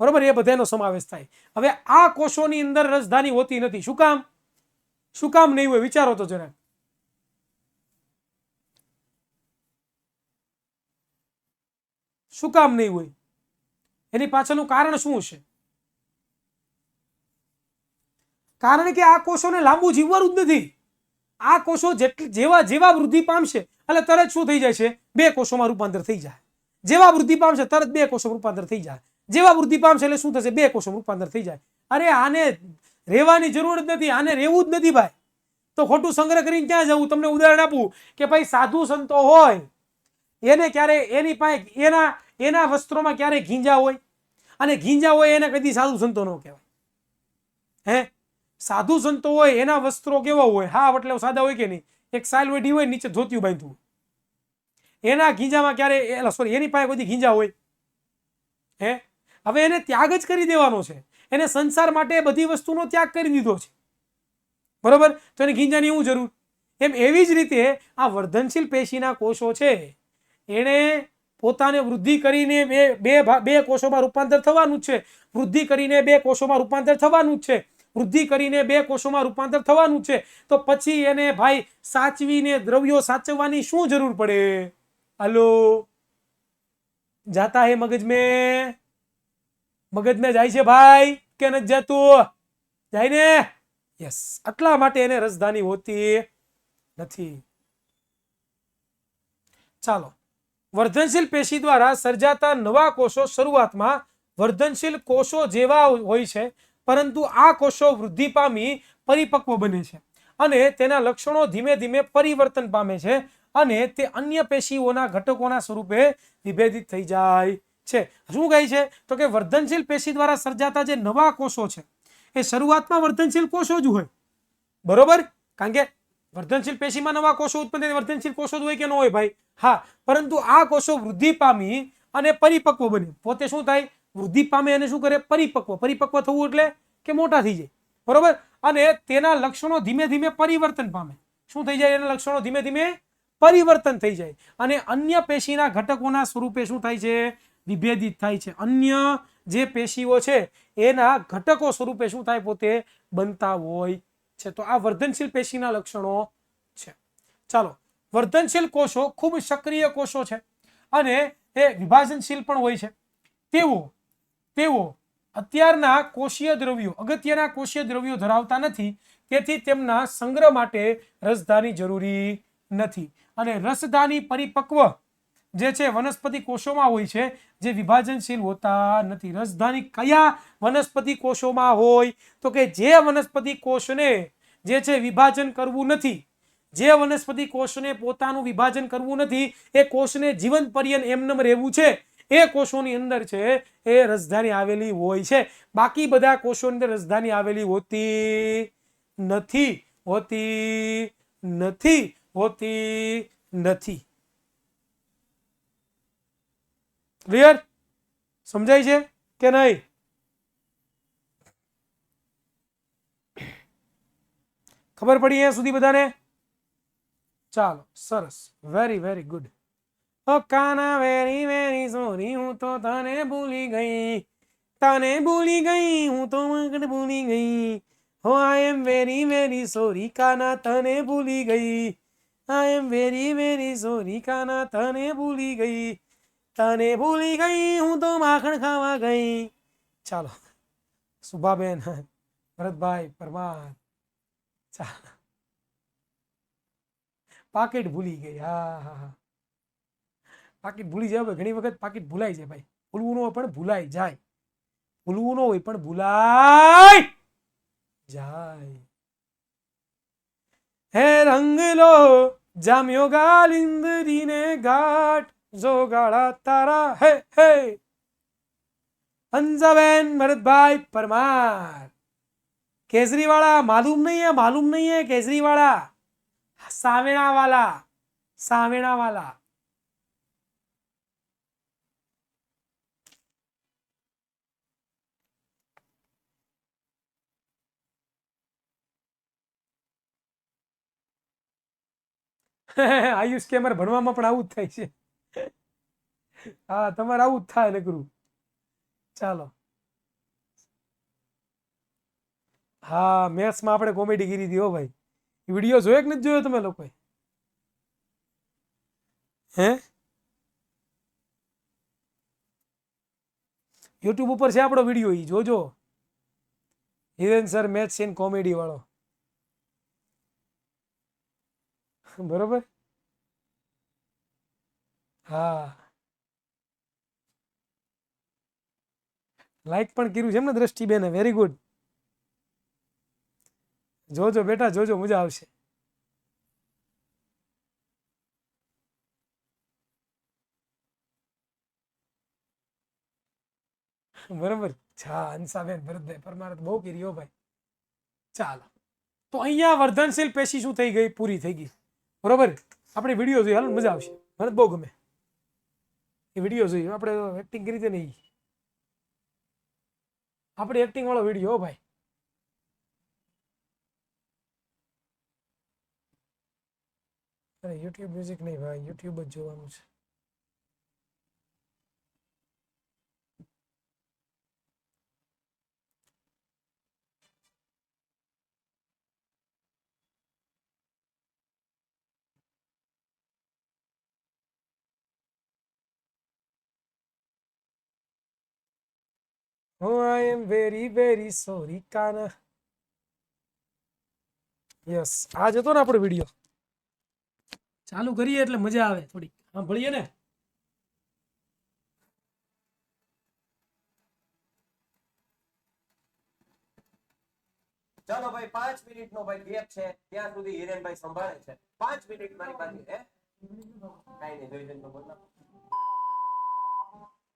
બરોબર, એ બધાનો સમાવેશ થાય. હવે આ કોષોની અંદર રસધાની હોતી નથી. શું કામ? શું કામ નહીં હોય વિચારો તો જરા. શું કામ નહીં હોય? એની પાછળનું કારણ શું છે? કારણ કે આ કોષોને લાંબુ જીવવાનું જ નથી. આ કોષો જેવા જેવા વૃદ્ધિ પામશે એટલે તરત શું થઈ જાય છે? બે કોષોમાં રૂપાંતર થઈ જાય. જેવા વૃદ્ધિ પામશે તરત બે કોષોમાં રૂપાંતર થઈ જાય. જેવા વૃદ્ધિ પામશે એટલે શું થશે? બે કોષોમાં રૂપાંતર થઈ જાય. અરે આને રહેવાની જરૂર જ નથી, આને રહેવું જ નથી ભાઈ. તો ખોટું સંગ્રહ કરીને ક્યાં જવું? તમને ઉદાહરણ આપું કે ભાઈ સાધુ સંતો હોય એને ક્યારે એની પાસે એના વસ્ત્રોમાં ક્યારે ઘીંજા હોય, અને ઘીંજા હોય એને કદી સાધુ સંતો ન કહેવાય. હે, સાધુ સંતો હોય એના વસ્ત્રો કેવા હોય? હા એટલે સાદા હોય કે નહીં? એક સાલ વેઢી હોય, નીચે ધોતિયું બાંધ્યું. એના ઘીંજામાં ક્યારે સોરી એની પાસે કોઈ ઘીંજા હોય? હે, હવે એને ત્યાગ જ કરી દેવાનો છે. એને સંસાર માટે બધી વસ્તુનો ત્યાગ કરી દીધો છે, બરોબર? તો એને ઘીંજાની શું જરૂર? એમ એવી જ રીતે આ વર્ધનશીલ પેશીના કોષો છે, એને પોતાને વૃદ્ધિ કરીને બે કોષોમાં રૂપાંતર થવાનું જ છે. વૃદ્ધિ કરીને બે કોષોમાં રૂપાંતર થવાનું જ છે. વૃદ્ધિ કરીને બે કોષોમાં રૂપાંતર થવાનું છે. તો પછી એને ભાઈ સાચવીને દ્રવ્યો સાચવવાની શું જરૂર પડે? હલો, જાતા હે મગજ મેં? મગજ મેં જાય છે ભાઈ કે નથી જતું? જાય ને? યસ. એટલા માટે એને રસધાની હોતી નથી. ચાલો, વર્ધનશીલ પેશી દ્વારા સર્જાતા નવા કોષો શરૂઆતમાં વર્ધનશીલ કોષો જેવા હોય છે, પરંતુ આ કોષો વૃદ્ધિ પામી પરિપક્વ બને છે અને તેના લક્ષણો ધીમે ધીમે પરિવર્તન પામે છે અને તે અન્ય પેશીઓના ઘટકોના સ્વરૂપે વિભેદિત થઈ જાય છે. શું કહે છે? તો કે વર્ધનશીલ પેશી દ્વારા સર્જાતા જે નવા કોષો છે એ શરૂઆતમાં વર્ધનશીલ કોષો જ હોય, બરોબર? કારણ કે વર્ધનશીલ પેશીમાં નવા કોષો ઉત્પન્ન થાય, વર્ધનશીલ કોષો જ હોય કે ન હોય ભાઈ? હા, પરંતુ આ કોષો વૃદ્ધિ પામી અને પરિપક્વ બને. પોતે શું થાય? વૃદ્ધિ પામે અને શું કરે? પરિપક્વ. પરિપક્વ થવું એટલે કે મોટા થઈ જાય, બરોબર? અને તેના લક્ષણો ધીમે ધીમે પરિવર્તન પામે. શું થઈ જાય? એના લક્ષણો ધીમે ધીમે પરિવર્તન થઈ જાય અને અન્ય પેશીના ઘટકોના સ્વરૂપે શું થાય છે? વિભેદિત થાય છે. અન્ય જે પેશીઓ છે એના ઘટકો સ્વરૂપે શું થાય? પોતે બનતા હોય છે. તો આ વર્ધનશીલ પેશીના લક્ષણો છે. ચાલો, વર્ધનશીલ કોષો ખૂબ સક્રિય કોષો છે અને એ વિભાજનશીલ પણ હોય છે. તેઓ અત્યારના કોષીય દ્રવ્યો, અગત્યના કોષીય દ્રવ્યો ધરાવતા નથી, તેથી તેમના સંગ્રહ માટે રસધાની જરૂરી નથી. અને રસધાની પરિપક્વ જે છે વનસ્પતિ કોષોમાં હોય છે, જે વિભાજનશીલ હોતા નથી. રસધાની કયા વનસ્પતિ કોષોમાં હોય? તો કે જે વનસ્પતિ કોષને જે છે વિભાજન કરવું નથી, જે વનસ્પતિ કોષને પોતાનું વિભાજન કરવું નથી, એ કોષને જીવન પર્યંત એમનેમ રહેવું છે, એ કોષોની અંદર છે એ રસધાની આવેલી હોય છે. બાકી બધા કોષોની અંદર રસધાની આવેલી હોતી નથી. ક્લિયર? સમજાય છે કે નહીં? ખબર પડી અહીંયા સુધી બધાને? ચાલો, સરસ, વેરી વેરી ગુડ. ઓ કાના વેરી વેરી સોરી, હું તો તને ભૂલી ગઈ, હું તો મગન ભૂલી ગઈ. હો આઈ એમ વેરી વેરી સોરી કાના, તને ભૂલી ગઈ. આઈ એમ વેરી વેરી સોરી કાના, તને ભૂલી ગઈ. હું તો માખણ ખાવા ગઈ. ચાલો, સુભાબેન, ભરતભાઈ પરમાર, ચાલો. પાકીટ ભૂલી ગઈ. હા હા હા, પાકીટ ભૂલી જાય. ઘણી વખત પાકીટ ભૂલાઈ જાય ભાઈ. ભૂલવું ન હોય પણ ભૂલાઈ જાય. ભૂલવું ન હોય પણ ભૂલાઈ જાય. હે રંગલો જામ્યો ગાલિંદરીને ઘાટ, જોગાળા તારા હે હે. હંસાબેન, ભરતભાઈ પરમાર, केजरीवाला मालूम नहीं है केजरीवाला, सावेणा वाला આયુષ કે અમારે ભણવામાં પણ આવું જ થાય છે. હા તમારે આવું જ થાય નકરું. ચાલો હા મેથ્સમાં આપણે કોમેડી કરી હતી હો ભાઈ. વિડીયો જોયો કે નથી જોયો તમે લોકોએ? હે યુટ્યુબ ઉપર છે આપણો વિડીયો, ઈ જોજો. Hiren sir maths and comedy વાળો. બરોબર. હા લાઈક પણ કર્યું છે એમ ને દ્રષ્ટિબેને, વેરી ગુડ. જોજો બેટા જોજો, મજા આવશે. બરોબર. હા હંસાબેન ભરતભાઈ પરમાર બહુ કરી હો ભાઈ. ચાલો તો અહીંયા વર્ધનશીલ પેશી શું થઈ ગઈ? પૂરી થઈ ગઈ. બરોબર. આપણે વિડીયો જોઈએ, હાલો મજા આવશે. મને બહુ ગમે એ વિડીયો જોઈએ. આપણે એક્ટિંગ કરી હતી ને, આપણે એક્ટિંગ વાળો વિડીયો ભાઈ. અરે યુટ્યુબ મ્યુઝિક નહીં ભાઈ, યુટ્યુબ જ જોવાનું છે. Oh, I am very very sorry Kana. Yes આજ હતો ને આપણો વિડીયો. ચાલુ કરીએ એટલે મજા આવે થોડી, સાંભળીએ ને. ચાલો ભાઈ 5 મિનિટનો ભાઈ ગેપ છે, ત્યાં સુધી હિરેનભાઈ સંભાળે છે. 5 મિનિટ મારી પાસે હે કાઈ નહીં, જોઈ જઈને બોલ.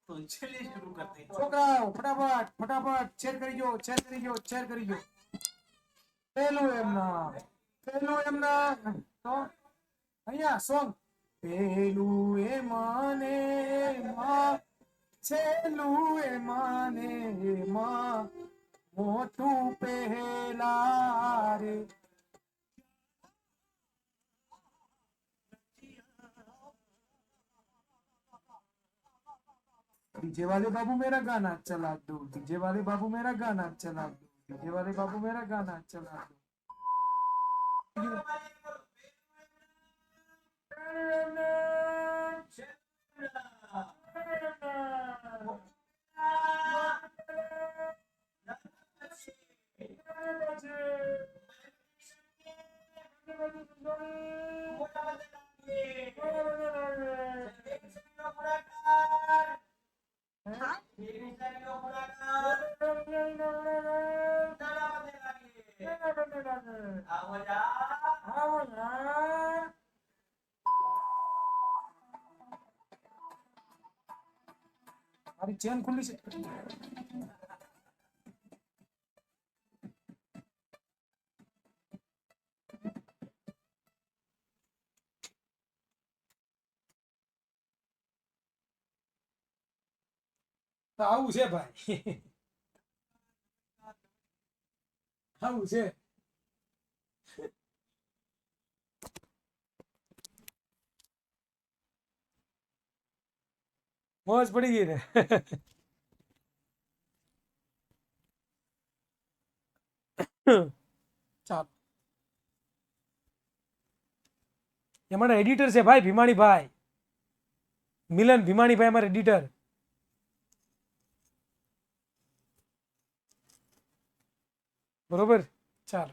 તો ચલી શરૂ કરતી છોકરાઓ ફટાફટ ફટાફટ શેર કરી દો, શેર કરી દો, શેર કરી દો. પેલું એમના તો અહીંયા સોંગ પેલું એ માને માં, છેલ્લું એ માને માં, મોટું પહેલા રે. डीजे वाले बाबू मेरा गाना चला दो, डीजे वाले बाबू मेरा गाना चला दो, डीजे वाले बाबू मेरा गाना चला दो. મારી ચેન ખુલ્લી છે. તો આવું છે ભાઈ, આવું છે. મોજ પડી ગઈ ને. ચાલો અમારા એડિટર છે ભાઈ ભીમાણીભાઈ, મિલન ભીમાણીભાઈ અમારા એડિટર. બરોબર. ચાલો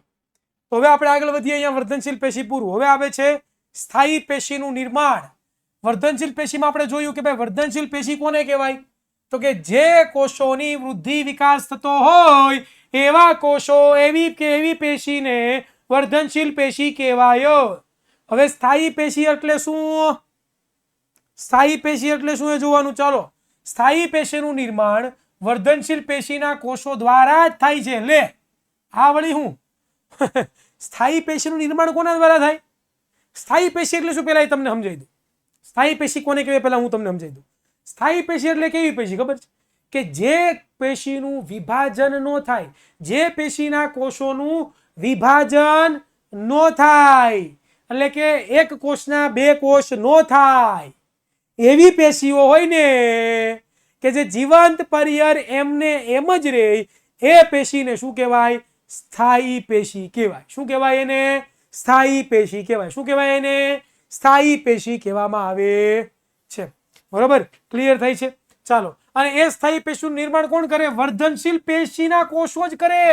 તો હવે આપણે આગળ વધીએ. અહીંયા વર્ધનશીલ પેશી પૂરું. હવે આવે છે સ્થાયી પેશીનું નિર્માણ. વર્ધનશીલ પેશીમાં આપણે જોયું કે ભાઈ વર્ધનશીલ પેશી કોને કહેવાય? તો કે જે કોષોની વૃદ્ધિ વિકાસ થતો હોય એવા કોષો, એવી પેશીને વર્ધનશીલ પેશી કહેવાય. હવે સ્થાયી પેશી એટલે શું? સ્થાયી પેશી એટલે શું એ જોવાનું. ચાલો સ્થાયી પેશીનું નિર્માણ વર્ધનશીલ પેશીના કોષો દ્વારા જ થાય છે. લે આ વળી હું સ્થાયી પેશીનું નિર્માણ કોના દ્વારા થાય? સ્થાયી પેશી એટલે શું પહેલા તમને સમજાવી દઉં. સ્થાયી પેશી કોને કહેવાય પહેલા હું તમને સમજાવી દઉં. સ્થાયી પેશી એટલે કેવી પેશી ખબર છે? કે જે પેશીનું વિભાજન ન થાય, જે પેશીના કોષોનું વિભાજન ન થાય એટલે કે એક કોષના બે કોષ નો થાય એવી પેશીઓ હોય ને કે જે જીવંત પર્યર એમને એમ જ રહે, એ પેશીને શું કહેવાય? સ્થાયી પેશી કહેવાય. શું કહેવાય એને? સ્થાયી પેશી કહેવાય. શું કહેવાય એને? સ્થાયી પેશી કહેવામાં આવે છે. બરોબર, ક્લિયર થઈ છે? ચાલો, અને એ સ્થાયી પેશીનું નિર્માણ કોણ કરે? વર્ધનશીલ પેશીના કોષો જ કરે.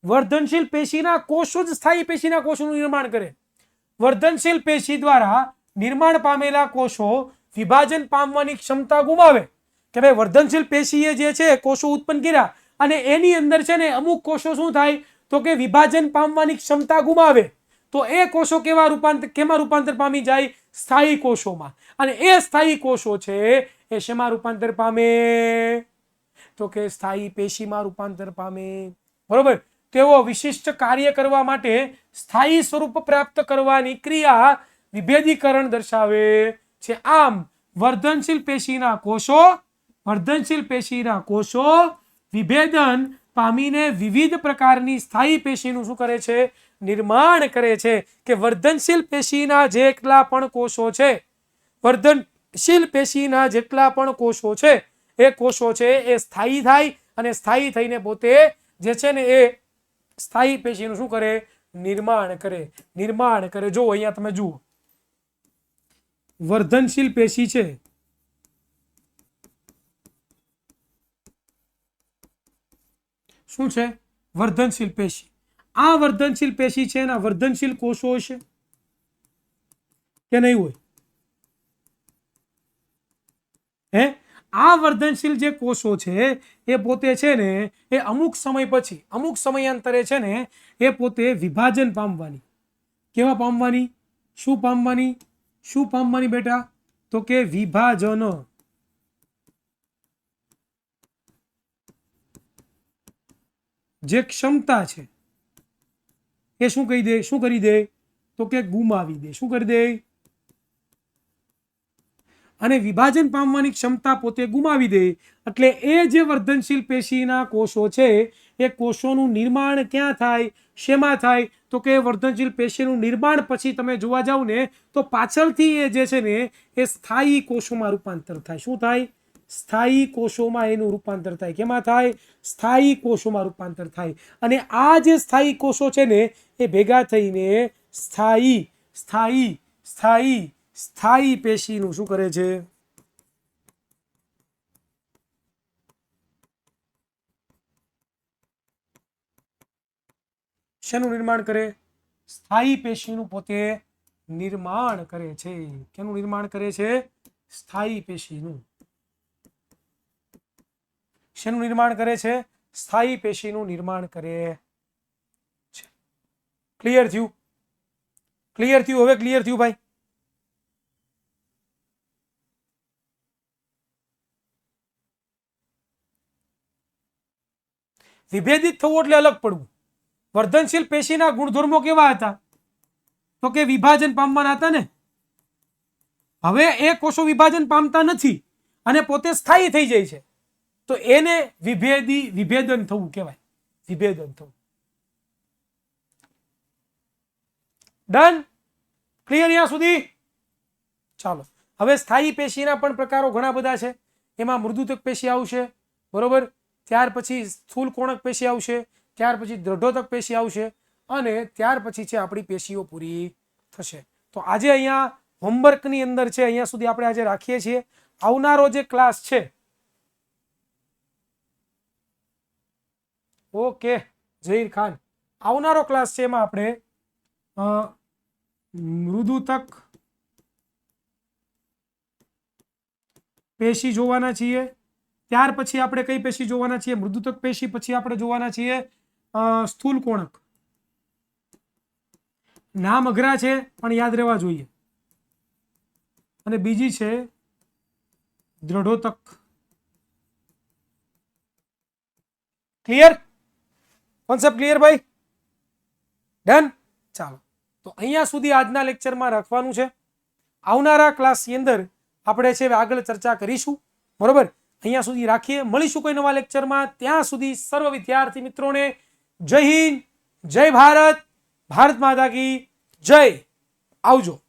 વર્ધનશીલ પેશીના કોષો જ સ્થાયી પેશીના કોષોનું નિર્માણ કરે. વર્ધનશીલ પેશી દ્વારા નિર્માણ પામેલા કોષો વિભાજન પામવાની ક્ષમતા ગુમાવે. કે ભાઈ વર્ધનશીલ પેશીએ જે છે કોષો ઉત્પન્ન કર્યા અને એની અંદર છે ને અમુક કોષો શું થાય તો કે વિભાજન પામવાની ક્ષમતા ગુમાવે. તો એ કોષો કેમાં રૂપાંતર પામી જાય? સ્થાયી કોષોમાં. અને એ સ્થાયી કોષો છે એ શેમાં રૂપાંતર પામે? તો કે સ્થાયી પેશીમાં રૂપાંતર પામે. બરોબર, તેઓ વિશિષ્ટ કાર્ય કરવા માટે સ્થાયી સ્વરૂપ પ્રાપ્ત કરવાની ક્રિયા વિભેદીકરણ દર્શાવે છે. આમ વર્ધનશીલ પેશીના કોષો વિભેદન પામીને વિવિધ પ્રકારની સ્થાયી પેશીનું શું કરે છે? નિર્માણ કરે છે. કે વર્ધનશીલ પેશીના જેટલા પણ કોષો છે, વર્ધનશીલ પેશીના જેટલા પણ કોષો છે, એ કોષો છે એ સ્થાયી થાય અને સ્થાયી થઈને પોતે જે છે ને એ સ્થાયી પેશીનું શું કરે? નિર્માણ કરે. જો અહીંયા તમે જુઓ, વર્ધનશીલ પેશી છે શું છે? વર્ધનશીલ પેશી. આ વર્ધનશીલ પેશી છે એના વર્ધનશીલ કોષો હશે કે નહીં હોય? હે, આ વર્ધનશીલ જે કોષો છે એ પોતે છે ને એ અમુક સમય પછી, અમુક સમયાંતરે છે ને એ પોતે વિભાજન પામવાની. કેવા પામવાની? શું પામવાની બેટા? તો કે વિભાજન. જે ક્ષમતા છે એ શું કરી દે? તો કે ગુમાવી દે. શું કરી દે? અને વિભાજન પામવાની ક્ષમતા પોતે ગુમાવી દે. એટલે એ જે વર્ધનશીલ પેશીના કોષો છે એ કોષોનું નિર્માણ ક્યાં થાય? શેમાં થાય? તો કે વર્ધનશીલ પેશીનું નિર્માણ પછી તમે જોવા જાવ ને તો પાછળથી એ જે છે ને એ સ્થાયી કોષોમાં રૂપાંતર થાય. શું થાય? સ્થાયી કોષોમાં એનું રૂપાંતર થાય. કેમાં થાય? સ્થાયી કોષોમાં રૂપાંતર થાય. અને આ જે સ્થાયી કોષો છે ને એ ભેગા થઈને સ્થાયી પેશીનું શું કરે છે? શેનું નિર્માણ કરે? સ્થાયી પેશીનું પોતે નિર્માણ કરે છે. કેનું નિર્માણ કરે છે? સ્થાયી પેશીનું. શેનું નિર્માણ કરે છે? સ્થાયી પેશીનું નિર્માણ કરે છે. ક્લિયર થયું? હવે ક્લિયર થયું ભાઈ? વિભેદિત થવું એટલે અલગ પડવું. વર્ધનશીલ પેશીના ગુણધર્મો કેવા હતા? તો કે વિભાજન પામવાના હતા ને. હવે એ કોષો વિભાજન પામતા નથી અને પોતે સ્થાયી થઈ જાય છે, તો એને વિભેદન થવું કહેવાય. વિભેદન થવું. ડન? ક્લિયર અહીંયા સુધી? ચાલો, હવે સ્થાયી પેશીના પણ પ્રકારો ઘણા બધા છે. એમાં મૃદુતક પેશી આવશે, બરોબર, ત્યાર પછી સ્થૂલ કોણક પેશી આવશે, ત્યાર પછી દ્રઢોતક પેશી આવશે અને ત્યાર પછી છે આપણી પેશીઓ પૂરી થશે. તો આજે અહીંયા હોમવર્કની અંદર છે અહીંયા સુધી આપણે આજે રાખીએ છીએ. આવનારો જે ક્લાસ છે, ઓકે ઝહીર ખાન, આવનારો ક્લાસ છે એમાં આપણે મૃદુતક પેશી જોવાના છીએ. ત્યાર પછી આપણે કઈ પેશી જોવાના છીએ? મૃદુતક પેશી. પછી આપણે જોવાના છીએ સ્થૂલ કોણક. નામ અઘરા છે પણ યાદ રહેવા જોઈએ. અને બીજી છે દ્રઢોતક. ક્લિયર? કોન્સેપ્ટ ક્લિયર ભાઈ? ડન? ચાલો, તો અહીંયા સુધી આજના લેક્ચરમાં રાખવાનું છે. આવનારા ક્લાસની અંદર આપણે છે આગળ ચર્ચા કરીશું. બરોબર, અહીંયા સુધી રાખીએ. મળીશું કોઈ નવા લેક્ચરમાં. ત્યાં સુધી સર્વ વિદ્યાર્થી મિત્રોને જય હિન્દ, જય ભારત, ભારત માતા કી જય. આવજો.